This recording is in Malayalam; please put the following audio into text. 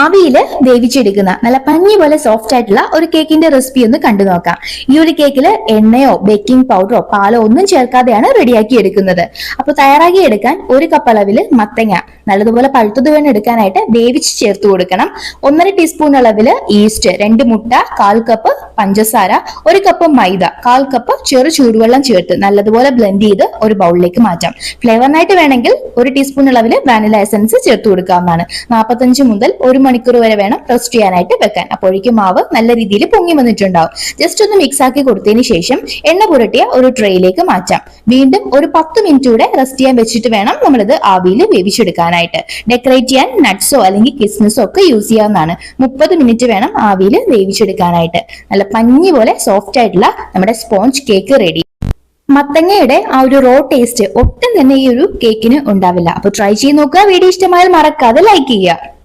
ആവിയിൽ വേവിച്ചെടുക്കുന്ന നല്ല പഞ്ഞി പോലെ സോഫ്റ്റ് ആയിട്ടുള്ള ഒരു കേക്കിന്റെ റെസിപ്പി ഒന്ന് കണ്ടു നോക്കാം. ഈ ഒരു കേക്കിൽ എണ്ണയോ ബേക്കിംഗ് പൗഡറോ പാലോ ഒന്നും ചേർക്കാതെയാണ് റെഡിയാക്കി എടുക്കുന്നത്. അപ്പൊ തയ്യാറാക്കി എടുക്കാൻ 1 കപ്പ് അളവിൽ മത്തങ്ങ നല്ലതുപോലെ പഴുത്തത് വേണം എടുക്കാനായിട്ട് വേവിച്ച് ചേർത്ത് കൊടുക്കണം. 1.5 ടീസ്പൂൺ അളവിൽ ഈസ്റ്റ്, 2 മുട്ട, 1/4 കപ്പ് പഞ്ചസാര, 1 കപ്പ് മൈദ, 1/4 കപ്പ് ചെറു ചൂടുവെള്ളം ചേർത്ത് നല്ലതുപോലെ ബ്ലെൻഡ് ചെയ്ത് ഒരു ബൗളിലേക്ക് മാറ്റാം. ഫ്ലേവറിനായിട്ട് വേണമെങ്കിൽ 1 ടീസ്പൂൺ അളവിൽ വാനില എസൻസ് ചേർത്ത് കൊടുക്കാവുന്നതാണ്. 45 മുതൽ 1 മണിക്കൂർ വരെ വേണം റെസ്റ്റ് ചെയ്യാനായിട്ട് വെക്കാൻ. അപ്പോഴേക്കും മാവ് നല്ല രീതിയിൽ പൊങ്ങി വന്നിട്ടുണ്ടാവും. ജസ്റ്റ് ഒന്ന് മിക്സ് ആക്കി കൊടുത്തതിന് ശേഷം എണ്ണ പുരട്ടിയ ഒരു ട്രേയിലേക്ക് മാറ്റാം. വീണ്ടും ഒരു 10 മിനിറ്റ് കൂടെ റെസ്റ്റ് ചെയ്യാൻ വെച്ചിട്ട് വേണം നമ്മളിത് ആവിയിൽ വേവിച്ചെടുക്കാനായിട്ട്. ഡെക്കറേറ്റ് ചെയ്യാൻ നട്ട്സോ അല്ലെങ്കിൽ കിസ്മിസോ ഒക്കെ യൂസ് ചെയ്യാവുന്നതാണ്. 30 മിനിറ്റ് വേണം ആവിയിൽ വേവിച്ചെടുക്കാനായിട്ട്. നല്ല പഞ്ഞി പോലെ സോഫ്റ്റ് ആയിട്ടുള്ള നമ്മുടെ സ്പോഞ്ച് കേക്ക് റെഡി. മത്തങ്ങയുടെ ആ ഒരു റോ ടേസ്റ്റ് ഒട്ടും തന്നെ ഈ ഒരു കേക്കിന് ഉണ്ടാവില്ല. അപ്പൊ ട്രൈ ചെയ്ത് നോക്കുക. വീഡിയോ ഇഷ്ടമായാൽ മറക്കാതെ ലൈക്ക് ചെയ്യുക.